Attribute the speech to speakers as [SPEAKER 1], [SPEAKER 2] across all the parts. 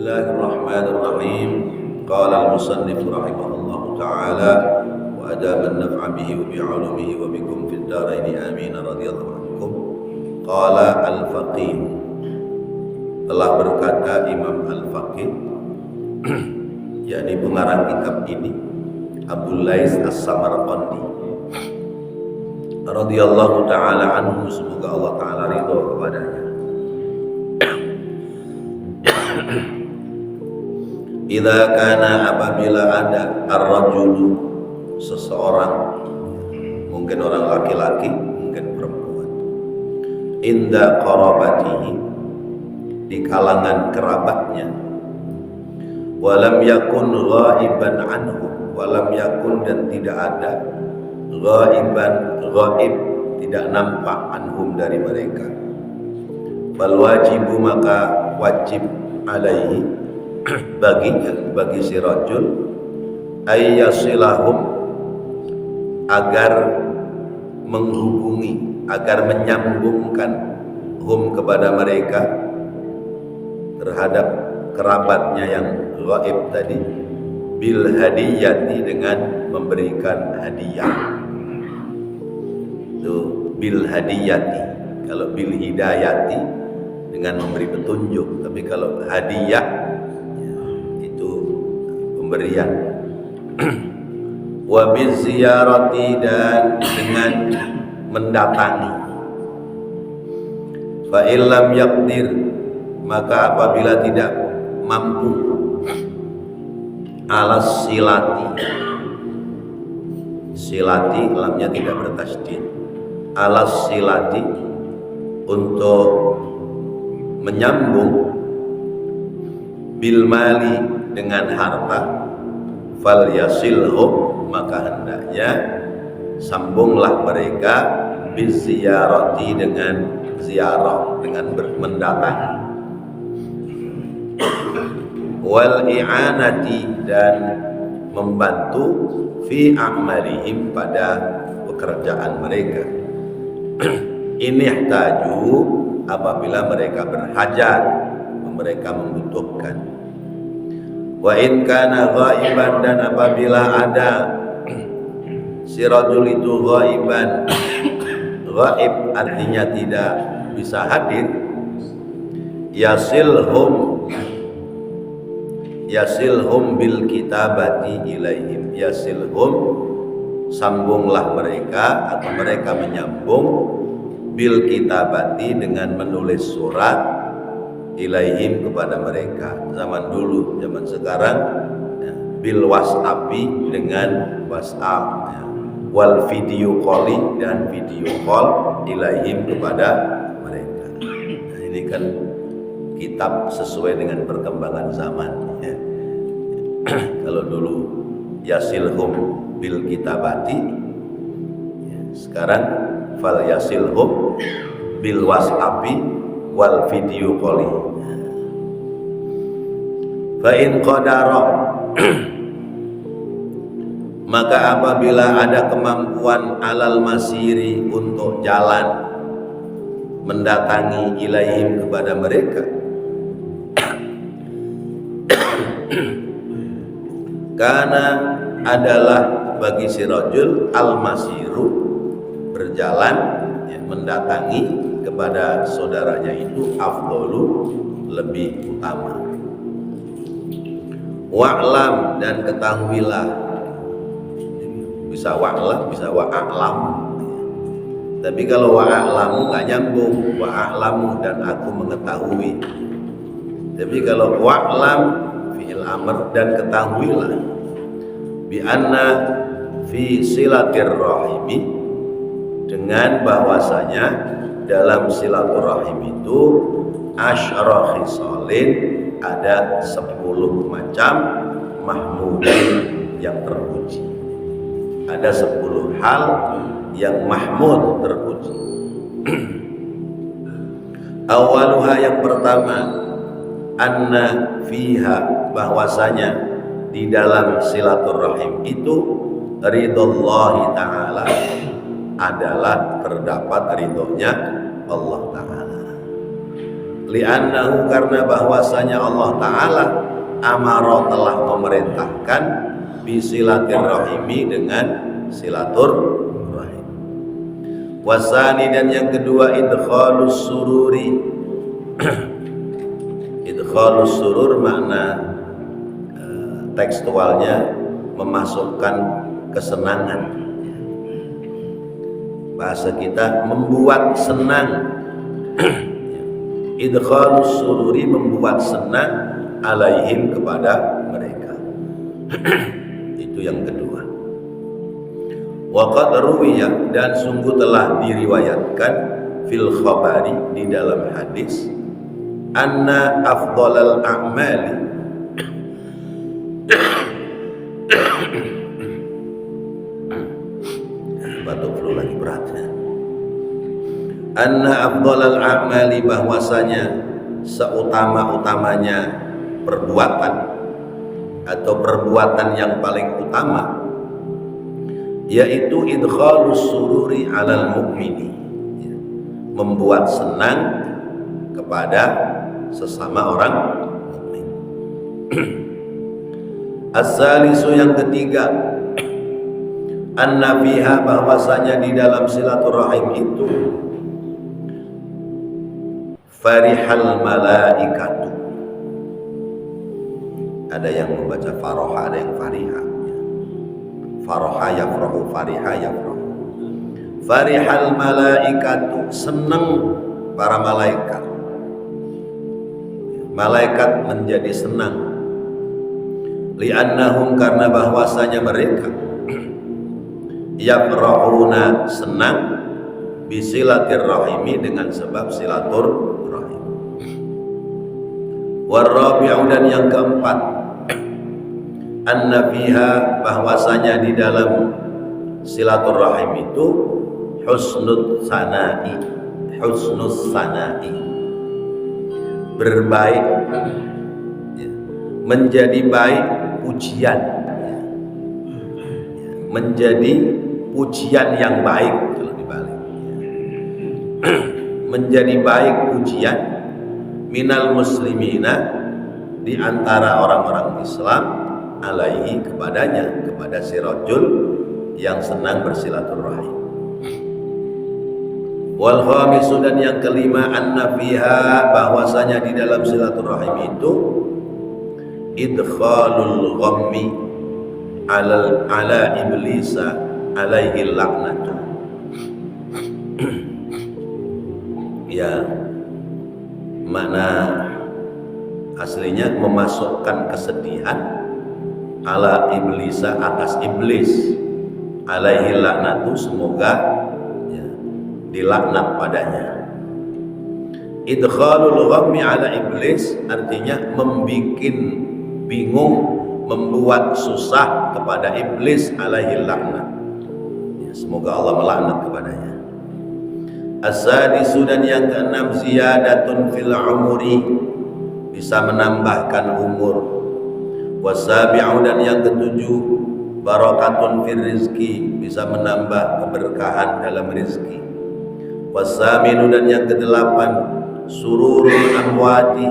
[SPEAKER 1] Bismillahirrahmanirrahim. Qala al-musannif rahimahullahu ta'ala wa adama an-naf'a bihi wa bi'ulumihi wa bikum fid dharaini amin radhiyallahu ankum. Qala al-faqih, telah berkata Imam al-Faqih yakni pengarang kitab ini, Abul Lais As-Samarqandi radhiyallahu ta'ala anhu, semoga Allah ta'ala ridha kepadanya. Idza kana, apabila ada ar-rajulu, seseorang, mungkin orang laki-laki, mungkin perempuan, inda qarabatihi, di kalangan kerabatnya, walam yakun ghaiban anhu, walam yakun, dan tidak ada, ghaiban, ghaib, tidak nampak, anhum, dari mereka, fal wajibu, maka wajib alaihi, baginya, bagi si rajul, ayyasilahum, agar menghubungi, agar menyambungkan hum, kepada mereka, terhadap kerabatnya yang ghaib tadi, bil hadiyati, dengan memberikan hadiah. Itu bil hadiyati. Kalau bil hidayati, dengan memberi petunjuk. Tapi kalau hadiah itu pemberian. Wa biziyarati, dan dengan mendatangi. Fa illam yaqdir, maka apabila tidak mampu, alas silati, silati lamnya tidak bertasydid, alas silati, untuk menyambung, bil mali, dengan harta, fal yasilhum, maka hendaknya sambunglah mereka, biziyarati, dengan ziarah, dengan mendatangi, wal i'anati, dan membantu, fi a'malihim, pada pekerjaan mereka. Ini ihtaju, apabila mereka berhajat, mereka membutuhkan. Wa in kana ghaiban, dan apabila ada si rajul itu ghaiban, ghaib artinya tidak bisa hadir, yasilhum bil kitabati ilaihim, yasilhum, sambunglah mereka, atau mereka menyambung, bil kitabati, dengan menulis surat, ilaihim, kepada mereka. Zaman dulu, zaman sekarang ya, bil whatsappi, dengan whatsapp ya, wal video calling, dan video call, ilaihim, kepada mereka. Nah, ini kan kitab sesuai dengan perkembangan zaman ya. Kalau dulu yasilhum bil kitabati ya, sekarang fal yasilhum bil whatsappi wal video calling. Fa in qadara, maka apabila ada kemampuan, alal masiri, untuk jalan, mendatangi, ilaihim, kepada mereka, karena adalah bagi si rajul, al masiru, berjalan ya, mendatangi kepada saudaranya itu, afdolu, lebih utama. Wa'lam, dan ketahuilah, bisa wa'lam, bisa wa'a'lam. Tapi kalau wa'a'lamu nggak nyambung, wa'a'lamu, dan aku mengetahui. Tapi kalau wa'lam, fi'il amr, dan ketahuilah, bi anna fi silatir rahimi, dengan bahwasanya dalam silaturahim itu, asyara khisalin, ada 10 macam mahmudin, yang terpuji. Ada 10 hal yang mahmud, terpuji. Awaluha, yang pertama, anna fiha, bahwasanya di dalam silaturahim itu, ridhallahi ta'ala, adalah terdapat ridhonya Allah Ta'ala. li'annahu karena bahwasanya Allah Ta'ala amara telah memerintahkan bisilatirrahimi dengan silaturrahim. Wasani dan yang kedua idkhalus sururi. Idkhalus surur makna tekstualnya memasukkan kesenangan. Bahasa kita membuat senang. Idkhalus sururi membuat senang alaihim kepada mereka. Itu yang kedua. Wa qad ruwiya dan sungguh telah diriwayatkan fil khabari di dalam hadis anna afdhalal a'mali batuk flu lagi beratnya. Anna afdhalal a'mali bahwasanya seutama-utamanya perbuatan atau perbuatan yang paling utama yaitu idkhalus sururi alal mu'mini, membuat senang kepada sesama orang mukmin. As-salisu yang ketiga, anna fiha bahwasanya di dalam silaturahim itu farihal malaikatu. Ada yang membaca faroha, ada yang fariha. Faroha yafrahu, fariha yafrahu. Farihal malaikatu, senang para malaikat. Malaikat menjadi senang. Li'annahum karena bahwasanya mereka yafrahuna senang bisilatirrahimi dengan sebab silaturrahim. Warabi'u dan yang keempat, anna fiha bahwasanya di dalam silaturrahim itu husnus sana'i, husnus sana'i, berbaik, menjadi baik pujian, menjadi pujian yang baik kalau dibalik, menjadi baik pujian minal muslimina di antara orang-orang Islam alaihi kepadanya, kepada si rajul yang senang bersilaturahim. Wal khamisu dan yang kelima, anna fiha bahwasanya di dalam silaturahim itu idkhalul ghammi ala iblisa alaihi laknatu. Ya, makna aslinya memasukkan kesedihan ala iblisa atas iblis, alaihi laknatu semoga ya, dilaknat padanya. Idkhalul ghammi ala iblis artinya membikin bingung, membuat susah kepada iblis alaihi laknat ya, semoga Allah melaknat kepadanya. As-sadisu dan yang keenam, ziyadatun fil umuri, bisa menambahkan umur. Wasabi'u dan yang ketujuh, barakatun fil rizki, bisa menambah keberkahan dalam rizki. Wasaminu dan yang kedelapan, sururul amwati,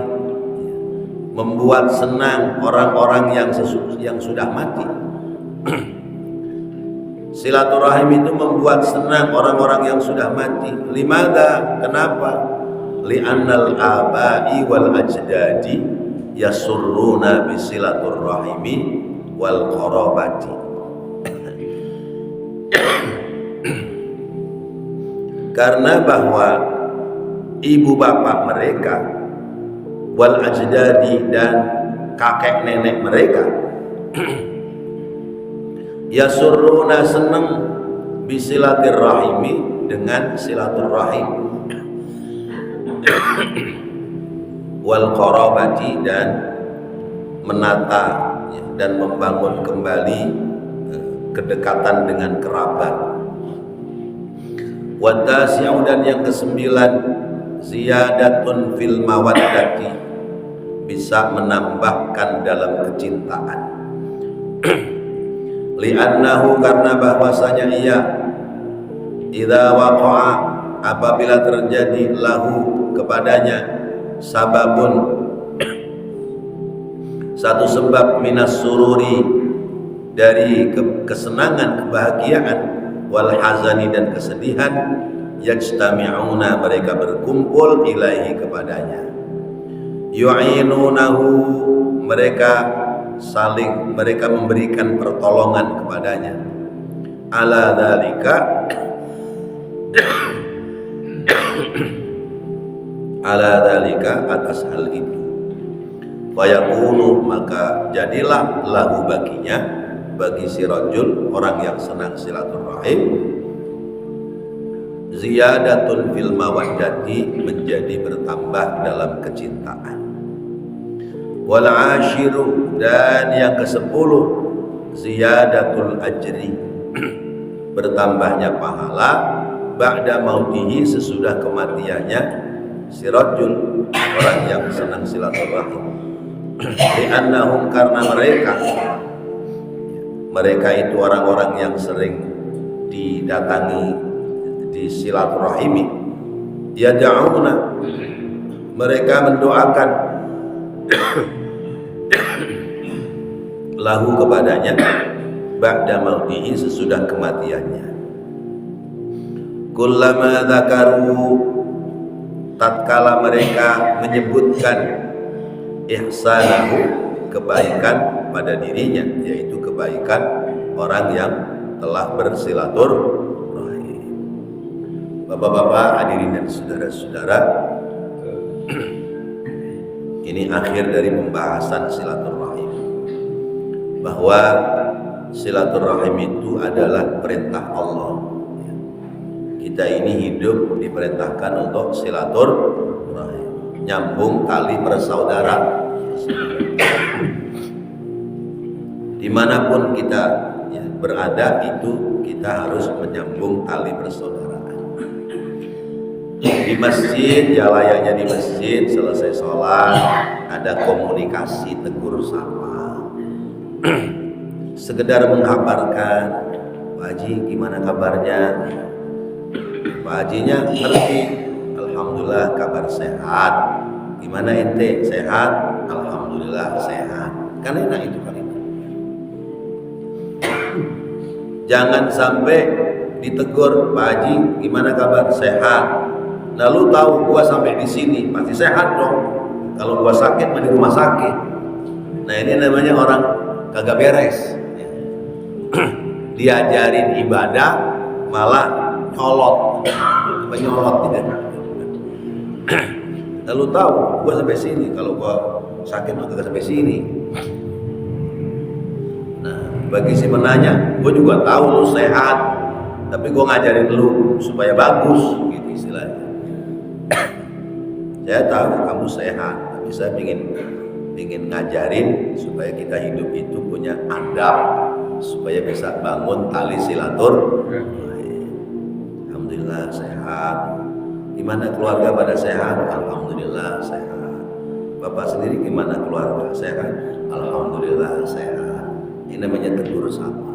[SPEAKER 1] membuat senang orang-orang yang sudah mati. Silaturahim itu membuat senang orang-orang yang sudah mati. Limada? Kenapa? Li'annal abai wal ajdadi yasurruna bisilaturrahimi wal qarabati. Karena bahwa ibu bapak mereka wal ajdadi dan kakek nenek mereka yasurruna senang bisilaturrahimi dengan silaturrahim wal qarabati dan menata ya, dan membangun kembali kedekatan dengan kerabat. Wadasi'u dan yang kesembilan, ziyadatun fil mawaddati, bisa menambahkan dalam kecintaan. Li'annahu karena bahwasanya ia idza waqa'a apabila terjadi lahu kepadanya sababun, satu sebab minas sururi, dari kesenangan, kebahagiaan, wal hazani, dan kesedihan, yajtami'una, mereka berkumpul, ilaihi, kepadanya, yu'inunahu, mereka memberikan pertolongan kepadanya, ala dzalika, ala dzalika, atas hal itu, fayakunu, maka jadilah lahu, baginya, bagi si rajul, orang yang senang silaturahim, ziyadatun fil mawaddati, menjadi bertambah dalam kecintaan. Wal ashiru, dan yang ke-10, ziyadatul ajri, bertambahnya pahala, ba'da mautihi, sesudah kematiannya si rajul, orang yang senang silaturahim. Li'annahum, karena mereka itu orang-orang yang sering didatangi, di silaturahimi, yad'una, mereka mendoakan lahu, kepadanya, ba'da mautihi, sesudah kematiannya. Kullama dzakaru, tatkala mereka menyebutkan ihsanahu, kebaikan pada dirinya, yaitu kebaikan orang yang telah bersilaturahim. Bapak-bapak, hadirin dan saudara-saudara, ini akhir dari pembahasan silaturahim, bahwa silaturahim itu adalah perintah Allah. Kita ini hidup diperintahkan untuk silaturahim, nyambung tali persaudaraan. Dimanapun kita berada, itu kita harus menyambung tali persaudaraan. Di masjid, ya layaknya di masjid, selesai sholat ada komunikasi, tegur sapa, sekedar mengkabarkan, Pak Haji gimana kabarnya. Pak Hajinya ngerti, alhamdulillah kabar sehat. Gimana ente, sehat? Alhamdulillah sehat. Kan enak itu kalimat. Jangan sampai ditegur, Pak Haji gimana kabar, sehat. Nah, lu tahu gua sampai di sini pasti sehat dong. Kalau gua sakit di rumah sakit. Nah, ini namanya orang kagak beres. Diajarin ibadah malah nyolot, penyolot tidak. Lalu tahu gua sampai sini, kalau gua sakit mah kagak sampai sini. Nah, bagi si penanya, gua juga tahu lu sehat, tapi gua ngajarin lu supaya bagus, gitu istilahnya. Saya tahu kamu sehat, tapi saya ingin ngajarin supaya kita hidup itu punya adab, supaya bisa bangun tali silaturahim. Alhamdulillah sehat. Gimana keluarga pada sehat? Alhamdulillah sehat. Bapak sendiri gimana keluarga? Sehat? Alhamdulillah sehat. Ini namanya tegur sapa.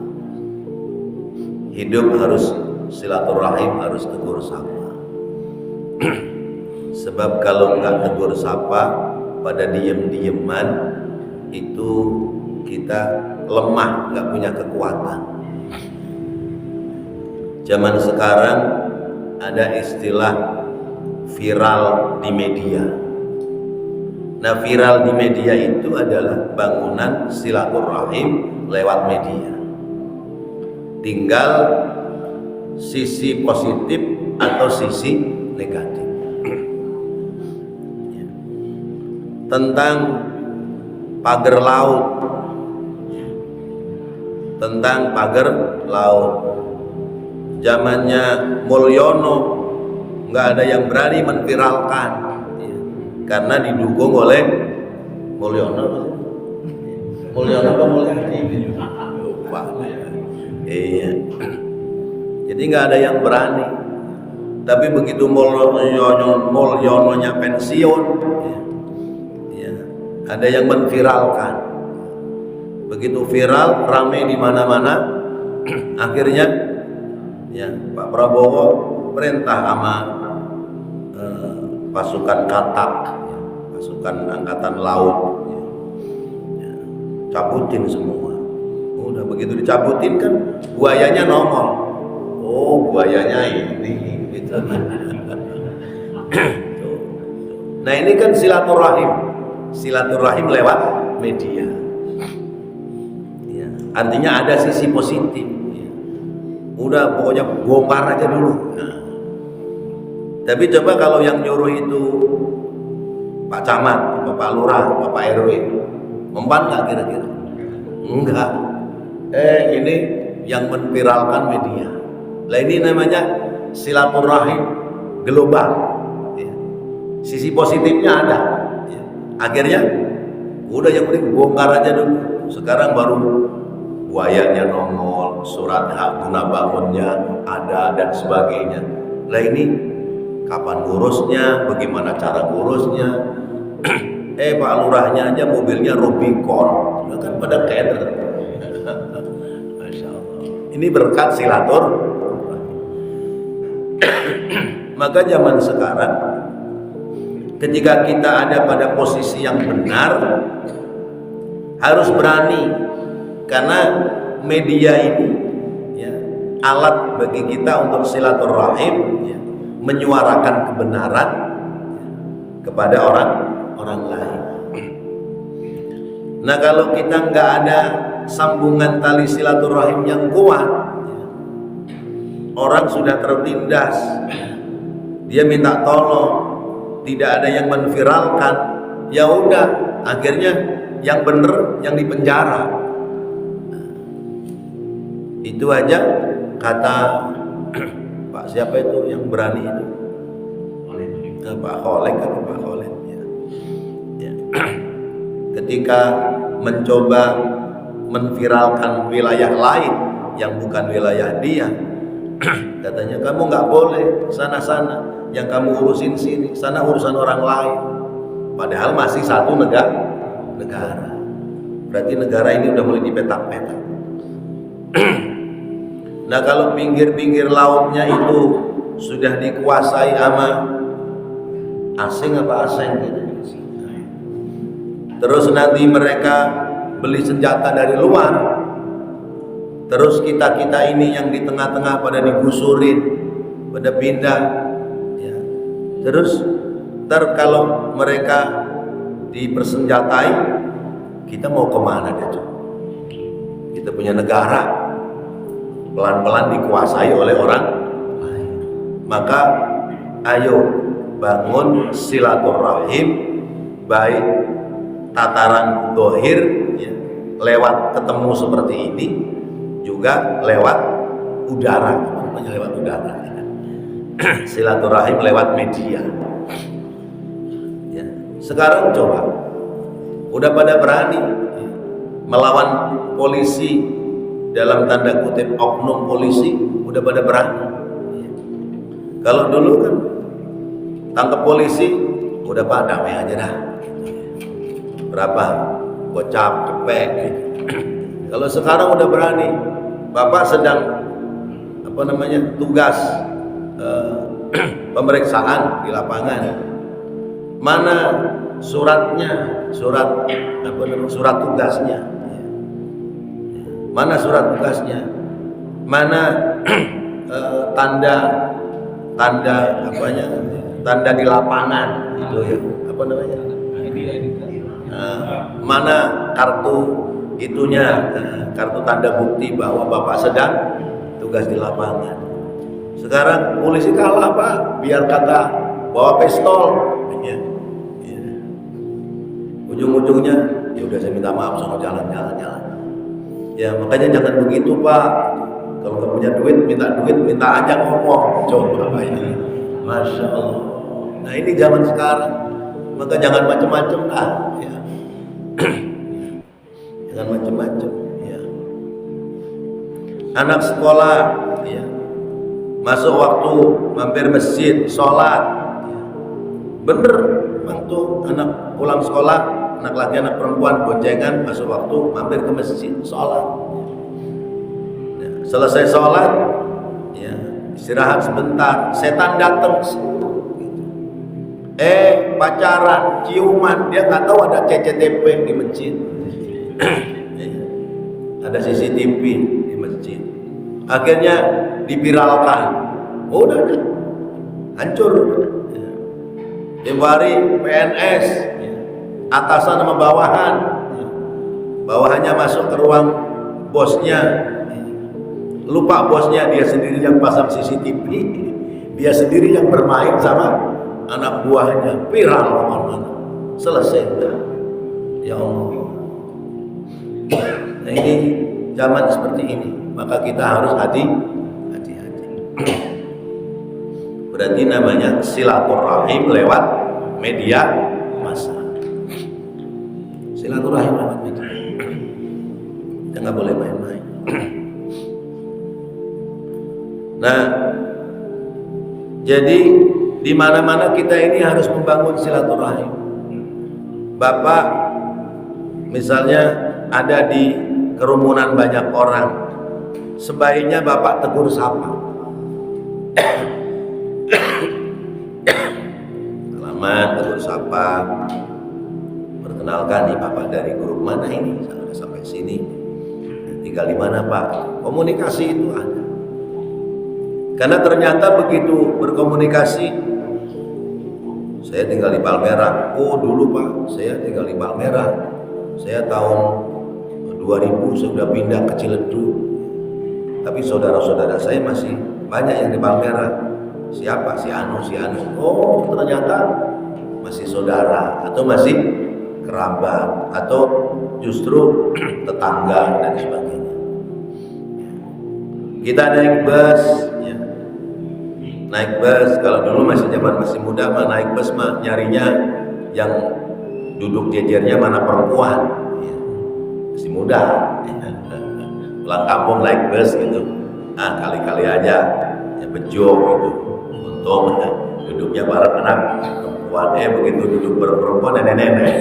[SPEAKER 1] Hidup harus silaturahim, harus tegur sapa. Sebab kalau nggak tegur sapa, pada diem-dieman, itu kita lemah, nggak punya kekuatan. Zaman sekarang ada istilah viral di media. Nah, viral di media itu adalah bangunan silaturahim lewat media. Tinggal sisi positif atau sisi negatif. Tentang pagar laut, zamannya Mulyono nggak ada yang berani menviralkan, karena didukung oleh Mulyono apa Mulyadi? Lupa. Iya. Jadi nggak ada yang berani. Tapi begitu Mulyononya pensiun, ada yang menviralkan. Begitu viral, ramai di mana-mana. Akhirnya Pak Prabowo perintah sama pasukan katak, pasukan angkatan laut, ya, cabutin semua. Udah begitu dicabutin kan buayanya nongol. Oh, buayanya ini gitu. Nah, ini kan silaturahim lewat media. Ya, artinya ada sisi positif. Ya. Udah pokoknya bongkar aja dulu. Nah. Tapi coba kalau yang nyuruh itu Pak Camat, Pak Lurah, Pak RW, mempan nggak kira-kira? Enggak. Ini yang memviralkan media. Lah ini namanya silaturahim global. Ya. Sisi positifnya ada. Ya. Akhirnya udah yang penting bongkar aja dulu. Sekarang baru buayanya nongol, surat hak guna bangunnya ada dan sebagainya. Lah ini kapan ngurusnya, bagaimana cara ngurusnya? Pak Lurahnya aja mobilnya Rubicon, ya kan pada keder. Masya Allah. Ini berkat silaturahim. Maka zaman sekarang, ketika kita ada pada posisi yang benar, harus berani, karena media ini ya, alat bagi kita untuk silaturahim, ya, menyuarakan kebenaran kepada orang lain. Nah, kalau kita nggak ada sambungan tali silaturahim yang kuat, orang sudah tertindas, dia minta tolong, tidak ada yang menviralkan, ya udah, akhirnya yang bener yang dipenjara. Itu aja kata Pak siapa itu yang berani itu? Pak Kholek atau Pak Kholek ya. Ya. Ketika mencoba menviralkan wilayah lain yang bukan wilayah dia, katanya kamu nggak boleh sana, yang kamu urusin sini, sana urusan orang lain. Padahal masih satu negara. Berarti negara ini udah mulai dipetak-petak. Nah, kalau pinggir-pinggir lautnya itu sudah dikuasai sama asing gitu. Terus nanti mereka beli senjata dari luar. Terus kita ini yang di tengah-tengah pada digusurin, pada pindah. Ya. Terus kalau mereka dipersenjatai, kita mau kemana deh? Kita punya negara pelan-pelan dikuasai oleh orang lain. Maka ayo bangun silaturahim, baik tataran dohir ya, lewat ketemu seperti ini, juga lewat udara, lewat udara ya. Silaturahim lewat media ya. Sekarang coba udah pada berani ya, melawan polisi, dalam tanda kutip oknum polisi, udah pada berani ya. Kalau dulu kan tangkap polisi udah Pak damai aja dah, berapa gocap cepet gitu. Kalau sekarang udah berani, Bapak sedang tugas pemeriksaan di lapangan, mana suratnya, surat tugasnya, mana surat tugasnya, mana tanda di lapangan itu ya, mana kartu itunya, kartu tanda bukti bahwa Bapak sedang tugas di lapangan. Sekarang polisi kalah Pak, biar kata bawa pistol ya. Ujung-ujungnya ya udah saya minta maaf, sono jalan. Ya makanya jangan begitu Pak. Kalau nggak punya duit, minta aja ngomong. Coba ini, Masya Allah. Nah ini zaman sekarang, maka jangan macam-macam lah. Ya. Jangan macam-macam. Ya. Anak sekolah, ya. Masuk waktu mampir masjid, sholat. Ya. Bener, waktu anak pulang sekolah, anak laki anak perempuan boncengan masuk waktu mampir ke masjid sholat. Ya, selesai sholat ya istirahat sebentar, setan datang. pacaran, ciuman, dia nggak tahu ada CCTV di masjid. Ada CCTV di masjid. Akhirnya diviralkan. Oh, udah hancur. Tiap hari PNS, atasan sama bawahan, bawahannya masuk ke ruang bosnya, lupa bosnya, dia sendiri yang pasang CCTV, dia sendiri yang bermain sama anak buahnya, viral kemana-mana. Selesai. Ya Allah. Nah, ini zaman seperti ini, maka kita harus hati-hati. Berarti namanya silaturahim lewat media massa. Silaturahim lewat media. Kita nggak boleh main-main. Nah, jadi di mana-mana kita ini harus membangun silaturahim. Bapak misalnya ada di kerumunan banyak orang, sebaiknya Bapak tegur sapa. Salaman, tegur sapa. Perkenalkan nih Bapak dari grup mana ini, sampai sini. Tinggal di mana Pak? Komunikasi itu ada. Karena ternyata begitu berkomunikasi, saya tinggal di Palmerah. Oh dulu Pak, saya tinggal di Palmerah. Saya tahun 2000 sudah pindah ke Ciledug. Tapi saudara-saudara saya masih banyak yang di Palmerah. Siapa? Si Anu. Oh ternyata masih saudara atau masih kerabat atau justru tetangga dan sebagainya. Kita naik bus, ya. Naik bus, kalau dulu masih muda mah naik bus mah nyarinya yang duduk jejernya mana perempuan, ya. Masih muda, pulang kampung naik bus gitu, kali-kali aja ya bejo gitu, untung duduknya bareng anak perempuan, begitu duduk perempuan nenek-nenek.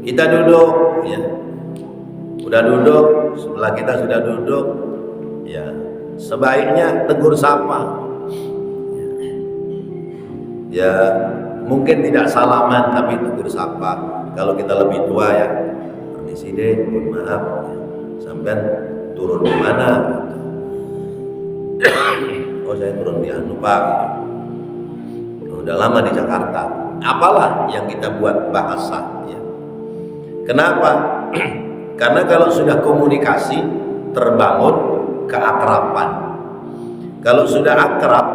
[SPEAKER 1] Kita duduk, ya. Udah duduk, sebelah kita sudah duduk, ya sebaiknya tegur sapa. Ya mungkin tidak salaman tapi tegur sapa. Kalau kita lebih tua ya, permisi deh, mohon maaf, ya. Sampean turun di mana? Oh saya turun di Anu Pak. Udah lama di Jakarta. Apalah yang kita buat bahasa, ya. Kenapa? Karena kalau sudah komunikasi terbangun keakraban. Kalau sudah akrab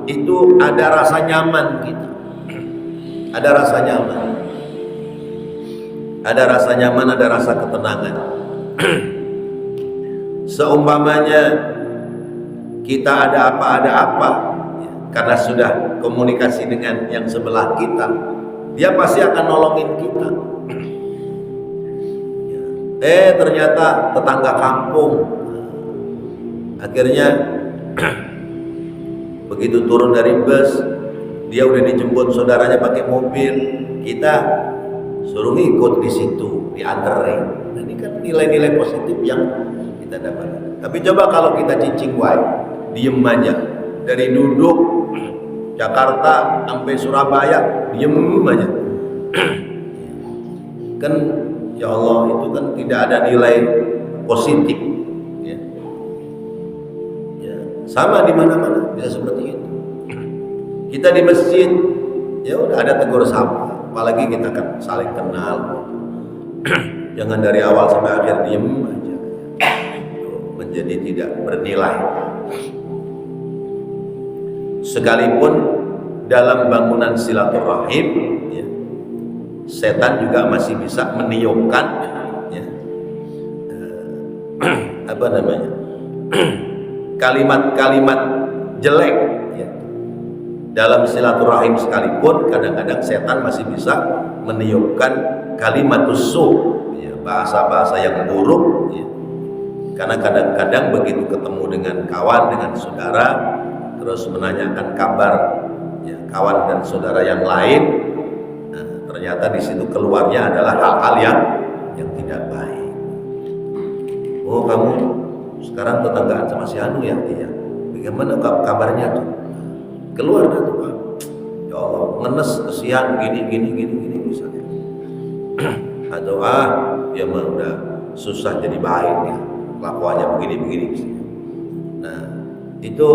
[SPEAKER 1] itu ada rasa nyaman kita. Ada rasa nyaman. Ada rasa nyaman, ada rasa ketenangan. Seumpamanya kita ada apa, ya, karena sudah komunikasi dengan yang sebelah kita, dia pasti akan nolongin kita. Ternyata tetangga kampung. Akhirnya begitu turun dari bus, dia udah dijemput saudaranya pakai mobil, kita suruh ikut di situ, dianterin. Nah, ini kan nilai-nilai positif yang kita dapat. Tapi coba kalau kita cicing wae, diem aja, dari duduk Jakarta sampai Surabaya diem aja. Kan ya Allah, itu kan tidak ada nilai positif, ya. Ya, sama di mana-mana bisa seperti itu. Kita di masjid, ya udah ada tegur sapa, apalagi kita kan saling kenal. Jangan dari awal sampai akhir diem aja, menjadi tidak bernilai. Sekalipun dalam bangunan silaturahim, ya, setan juga masih bisa meniupkan, ya, kalimat-kalimat jelek, ya. Dalam silaturahim sekalipun kadang-kadang setan masih bisa meniupkan kalimat su', ya, bahasa-bahasa yang buruk, ya. Karena kadang-kadang begitu ketemu dengan kawan, dengan saudara, terus menanyakan kabar, ya, kawan dan saudara yang lain, ternyata di situ keluarnya adalah hal-hal yang tidak baik. Oh kamu sekarang tetanggaan sama si Anu ya? Iya. Bagaimana kabarnya tuh? keluar dah tuh, ya Allah, ngenes kesian gini misalnya. Atau ya mah udah susah jadi baik ya, kelakuannya begini misalnya. Nah, itu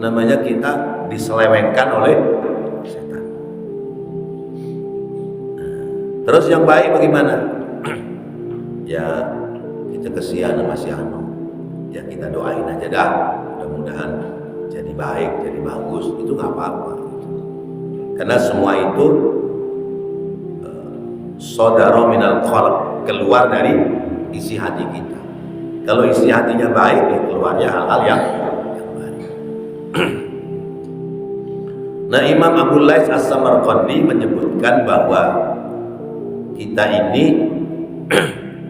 [SPEAKER 1] namanya kita diselewengkan oleh setan. Nah, terus yang baik bagaimana? Ya kita kesian sama si Anu, ya kita doain aja dah, mudah-mudahan jadi baik, jadi bagus, itu nggak apa-apa. Karena semua itu sodaro minal qalb, keluar dari isi hati kita. Kalau isi hatinya baik, ya keluarnya hal-hal yang baik. Nah, Imam Abu Lais As-Samarqandi menyebutkan bahwa kita ini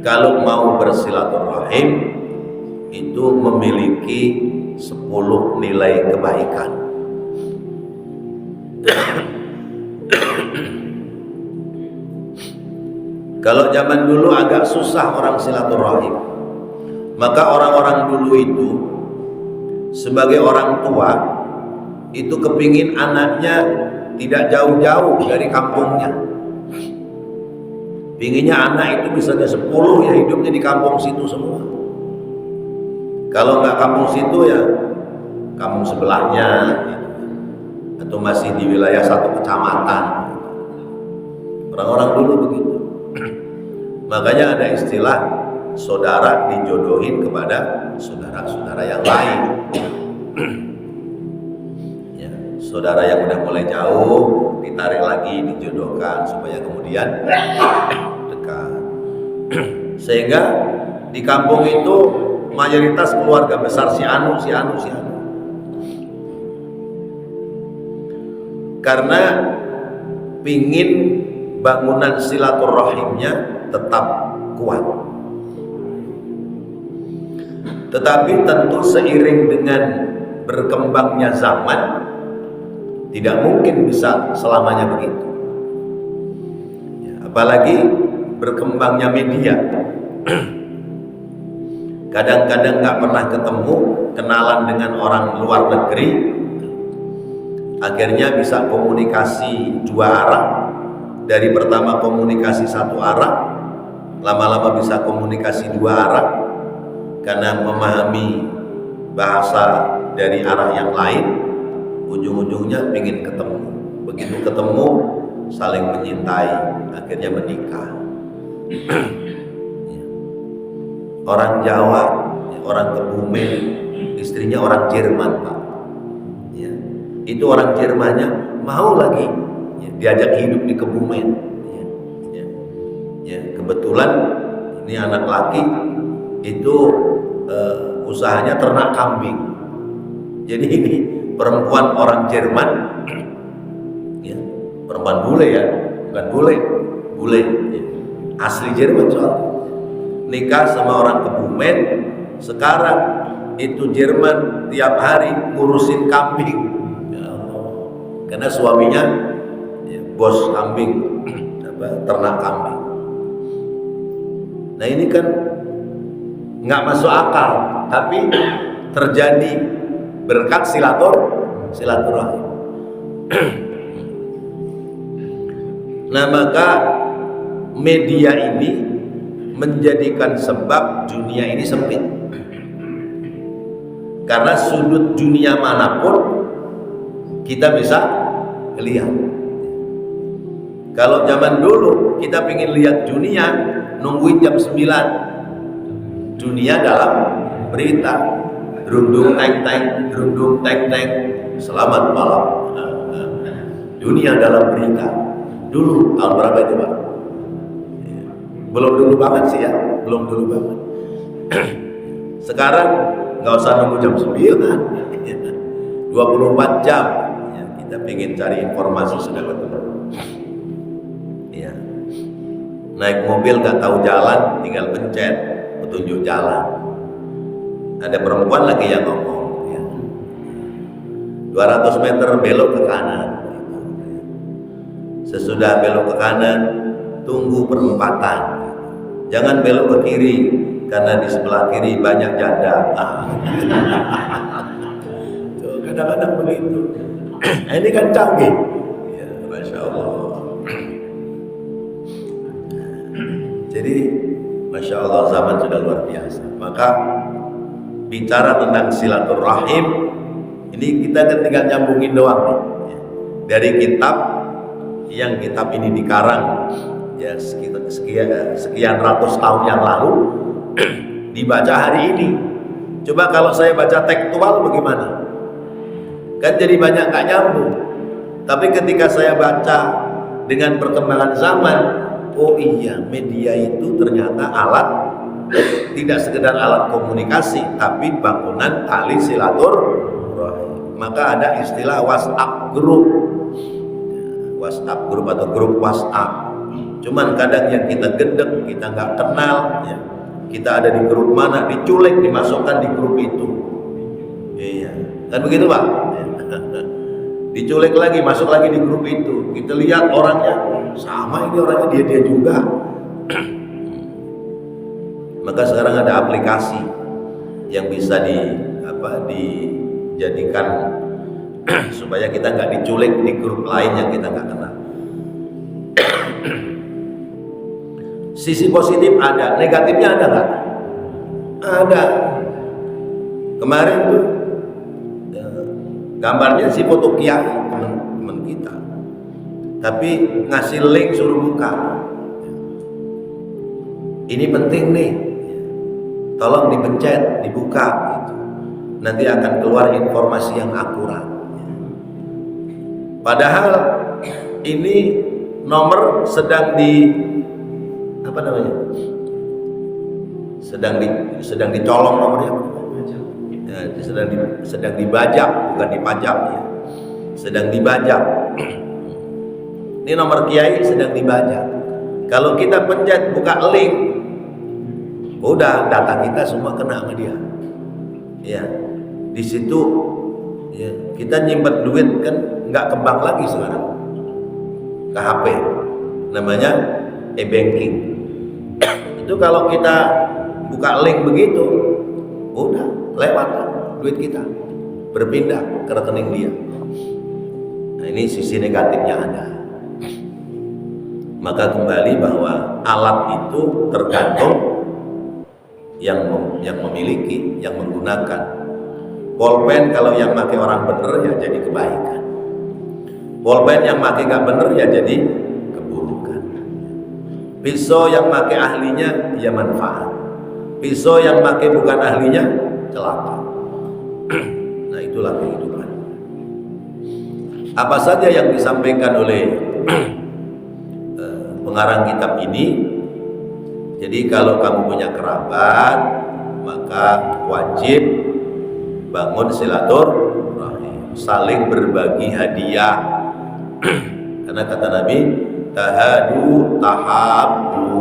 [SPEAKER 1] kalau mau bersilaturahim itu memiliki 10 nilai kebaikan. Kalau zaman dulu agak susah orang silaturahim, maka orang-orang dulu itu sebagai orang tua itu kepingin anaknya tidak jauh-jauh dari kampungnya. Pinginnya anak itu misalnya 10 ya hidupnya di kampung situ semua. Kalau nggak kampung situ ya kampung sebelahnya, atau masih di wilayah satu kecamatan. Orang-orang dulu begitu. Makanya ada istilah saudara dijodohin kepada saudara-saudara yang lain. Ya, saudara yang udah mulai jauh ditarik lagi, dijodohkan supaya kemudian dekat. Sehingga di kampung itu mayoritas keluarga besar si Anu. Karena pingin bangunan silaturahimnya tetap kuat. Tetapi tentu seiring dengan berkembangnya zaman tidak mungkin bisa selamanya begitu ya, apalagi berkembangnya media. Kadang-kadang nggak pernah ketemu, kenalan dengan orang luar negeri, akhirnya bisa komunikasi 2 arah. Dari pertama komunikasi 1 arah, lama-lama bisa komunikasi 2 arah karena memahami bahasa dari arah yang lain. Ujung-ujungnya ingin ketemu. Begitu ketemu, saling mencintai, akhirnya menikah. Orang Jawa, orang Kebumen, istrinya orang Jerman, Pak. Ya, itu orang Jermannya mau lagi diajak hidup di Kebumen. Ya, kebetulan ini anak laki itu usahanya ternak kambing. Jadi ini perempuan orang Jerman, ya, perempuan bule ya, bukan bule, ya, asli Jerman soalnya. Nikah sama orang Kebumen. Sekarang itu Jerman tiap hari ngurusin kambing, ya Allah. Karena suaminya ya, bos kambing, ternak kambing. Nah ini kan nggak masuk akal, tapi terjadi berkat silaturahim. Nah maka media ini menjadikan sebab dunia ini sempit. Karena sudut dunia manapun kita bisa lihat. Kalau zaman dulu kita ingin lihat dunia, nungguin jam 9. Dunia dalam berita, derundung teng, selamat malam. Dunia dalam berita. Dulu tahun berapa itu Pak? Belum dulu banget sih ya, belum dulu banget. Sekarang nggak usah nunggu jam 9, 24 jam ya, kita pengen cari informasi sudah ketemu. Ya. Naik mobil nggak tahu jalan, tinggal pencet petunjuk jalan. Ada perempuan lagi yang ngomong, ya. 200 meter belok ke kanan. Sesudah belok ke kanan, tunggu perempatan. Jangan belok ke kiri karena di sebelah kiri banyak janda. Kadang-kadang begitu. Ini kan canggih. Ya, Masya Allah. Jadi Masya Allah, zaman sudah luar biasa. Maka bicara tentang silaturahim, ini kita kan tinggal nyambungin doang nih. Dari kitab ini dikarang ya sekian ratus tahun yang lalu, dibaca hari ini. Coba kalau saya baca tekstual bagaimana? Kan jadi banyak nggak nyambung. Tapi ketika saya baca dengan perkembangan zaman, oh iya, media itu ternyata alat, tidak sekedar alat komunikasi, tapi bangunan tali silaturahim. Maka ada istilah WhatsApp group atau grup WhatsApp. Cuman kadang yang kita gendek, kita nggak kenal, ya. Kita ada di grup mana, diculik, dimasukkan di grup itu. Iya, kan begitu Pak? Diculik lagi, masuk lagi di grup itu. Kita lihat orangnya, sama ini orangnya dia juga. Maka sekarang ada aplikasi yang bisa dijadikan supaya kita nggak diculik di grup lain yang kita nggak kenal. Sisi positif ada, negatifnya ada nggak? Ada. Kemarin tuh gambarnya si foto kiai teman kita, tapi ngasih link suruh buka. Ini penting nih, tolong dipencet, dibuka, gitu. Nanti akan keluar informasi yang akurat. Padahal ini nomor sedang sedang dicolong nomornya, ya, sedang dibajak, bukan dipajak, ya. Sedang dibajak. Ini nomor kiai sedang dibajak. Kalau kita pencet buka link, udah data kita semua kena sama dia. Ya, di situ ya, kita nyimpen duit kan nggak kembang lagi sekarang ke HP, namanya e-banking. Itu kalau kita buka link begitu, udah lewat duit kita, berpindah ke rekening dia. Nah, ini sisi negatifnya ada. Maka kembali bahwa alat itu tergantung yang memiliki, yang menggunakan. Pulpen kalau yang pakai orang bener ya jadi kebaikan. Pulpen yang pakai nggak bener ya jadi keburukan. Pisau yang pakai ahlinya ya manfaat. Pisau yang pakai bukan ahlinya celaka. Nah, itulah kehidupan. Apa saja yang disampaikan oleh pengarang kitab ini. Jadi kalau kamu punya kerabat, maka wajib bangun silaturahim, saling berbagi hadiah. Karena kata Nabi, tahadu tahabbu,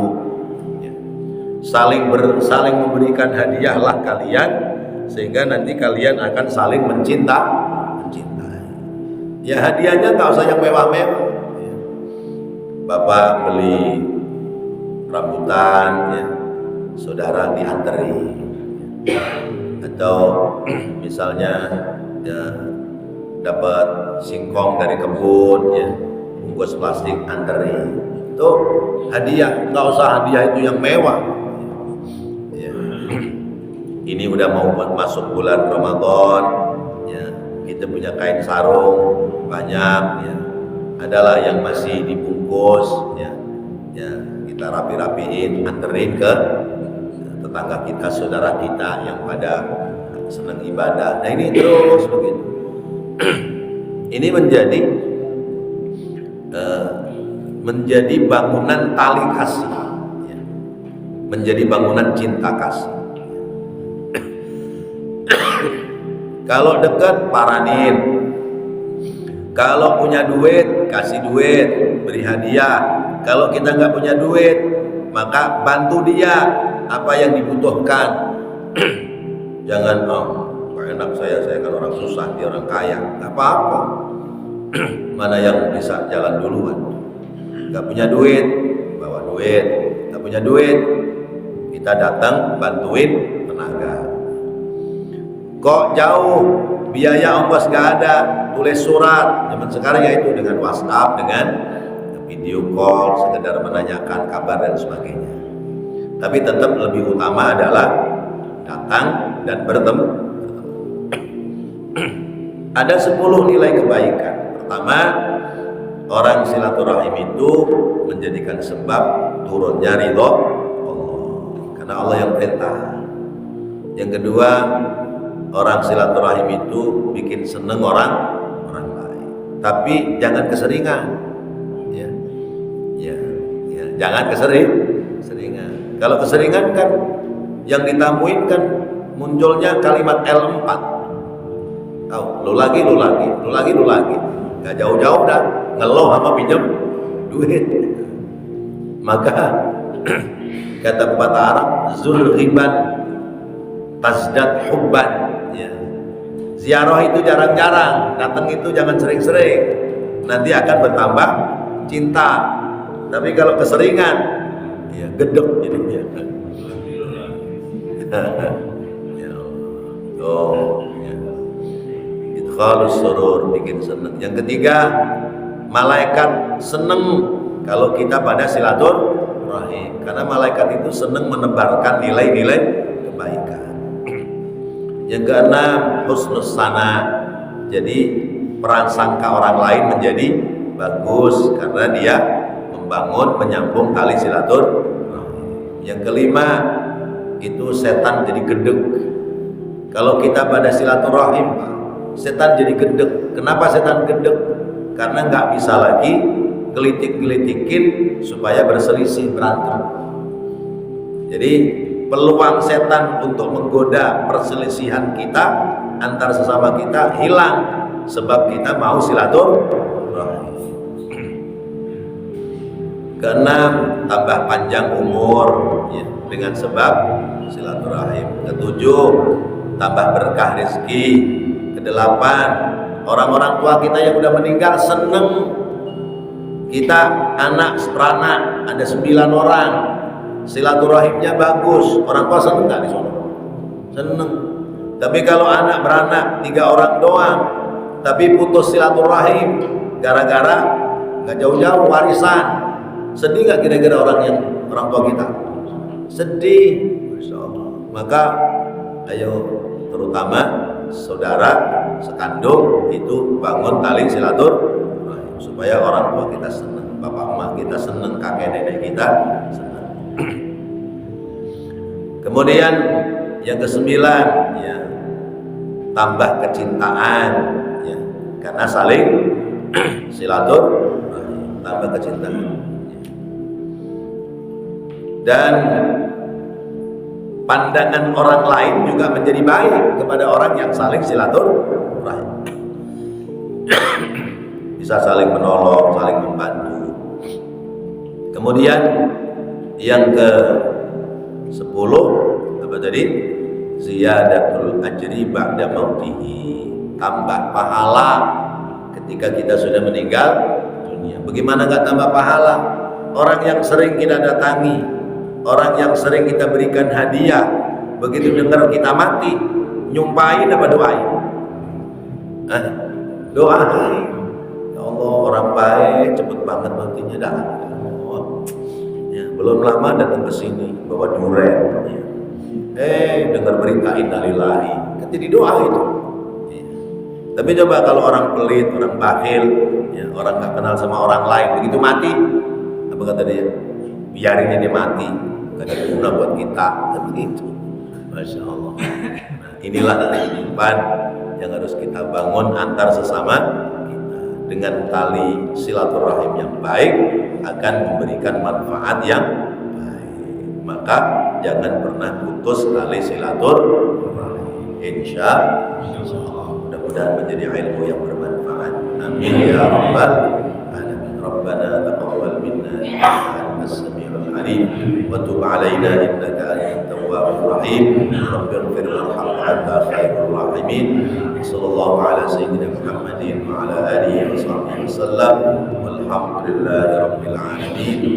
[SPEAKER 1] ya. Saling memberikan hadiahlah kalian, sehingga nanti kalian akan saling mencintai. Ya hadiahnya tak usah yang mewah-mewah. Ya. Bapak beli rambutan, ya, saudara dianteri, ya. Atau misalnya ya, dapat singkong dari kebun, ya, bungkus plastik anteri, itu hadiah. Nggak usah hadiah itu yang mewah, ya. Ini udah mau masuk bulan Ramadan, ya, kita punya kain sarung banyak, ya. Adalah yang masih dibungkus, ya, ya. Kita rapi-rapiin, anterin ke tetangga kita, saudara kita yang pada senang ibadah. Nah ini terus begitu. Ini menjadi bangunan tali kasih, ya. Menjadi bangunan cinta kasih. Kalau dekat paranin, kalau punya duit kasih duit, beri hadiah. Kalau kita nggak punya duit, maka bantu dia apa yang dibutuhkan. Jangan enak saya kan orang susah, dia orang kaya, nggak apa-apa. Mana yang bisa jalan duluan. Nggak punya duit, bawa duit. Nggak punya duit, kita datang bantuin tenaga. Kok jauh? biaya ongkos nggak ada, tulis surat. Zaman sekarang yaitu dengan WhatsApp, dengan video call, sekedar menanyakan kabar dan sebagainya. Tapi tetap lebih utama adalah datang dan bertemu. Ada 10 nilai kebaikan. Pertama, orang silaturahim itu menjadikan sebab turunnya ridho Allah, karena Allah yang perintah. Yang kedua, orang silaturahim itu bikin seneng orang lain. Tapi jangan keseringan, ya, jangan keseringan. Kalau keseringan kan yang ditamuin kan munculnya kalimat L4. Tahu, lu lagi, nggak jauh-jauh dah ngeluh sama pinjam duit. Maka kata pepatah Arab, zul ghiban tazdad hubban, ya. Ziarah itu jarang-jarang, datang itu jangan sering-sering, nanti akan bertambah cinta. Tapi kalau keseringan, ya gedek jadinya. Ya Allah. Idkhalus surur, bikin seneng. Yang ketiga, malaikat seneng kalau kita pada silaturahim, karena malaikat itu seneng menebarkan nilai-nilai kebaikan. Yang keenam, husnus sana, jadi prasangka orang lain menjadi bagus karena dia membangun, menyambung tali silaturahim. Yang kelima, itu setan jadi gedek. Kalau kita pada silaturahim, setan jadi gedek. Kenapa setan gedek? Karena nggak bisa lagi gelitik-gelitikin supaya berselisih, berantem. Jadi peluang setan untuk menggoda perselisihan kita antar sesama kita hilang, sebab kita mau silaturahim. Keenam, tambah panjang umur, ya, dengan sebab silaturahim. Ketujuh, tambah berkah rezeki. Kedelapan, orang-orang tua kita yang udah meninggal seneng. Kita anak seperanak ada 9 orang, silaturahimnya bagus, orang tua seneng nggak di sana? Seneng. Tapi kalau anak beranak 3 orang doang, tapi putus silaturahim gara-gara nggak jauh-jauh warisan, sedih nggak kira-kira orang tua kita? Sedih. Masya Allah. Maka ayo, terutama saudara sekandung itu bangun tali silaturahim supaya orang tua kita senang, bapak emak kita senang, kakek nenek kita senang. Kemudian yang ke-9, ya, tambah kecintaan, ya, karena saling silaturahim, tambah kecintaan. Dan pandangan orang lain juga menjadi baik kepada orang yang saling silaturahim. Bisa saling menolong, saling membantu. Kemudian yang ke-10 apa tadi? Ziyadatul ajri ba'da mautihi, tambah pahala ketika kita sudah meninggal dunia. Bagaimana nggak tambah pahala? Orang yang sering kita datangi, orang yang sering kita berikan hadiah, begitu dengar kita mati, nyumpahin apa doain? Doain. Ya Allah, orang baik, cepet banget matinya dah. Ya, belum lama datang ke sini bawa duren. Ya. Dengar berita innalillahi, kan jadi doa itu. Ya. Tapi coba kalau orang pelit, orang bakhil, ya, orang nggak kenal sama orang lain, begitu mati, apa kata dia? Biarin dia mati. Gak ada guna buat kita, begitu. Masya Allah. Nah, inilah kehidupan yang harus kita bangun antar sesama kita. Dengan tali silaturahim yang baik akan memberikan manfaat yang baik. Maka jangan pernah putus tali silaturahim. Insya Allah. Mudah-mudahan menjadi ilmu yang bermanfaat. Amin ya rabbal alamin. Rabbana taqabbal minna as-sami'ul alim wa tub 'alaina innaka antat tawwabur rahim. Rabbighfir warham anta khairur rahimin. Sallallahu ala sayyidina Muhammadin wa ala alihi wa sahbihi wasallam. Walhamdulillahi rabbil alamin.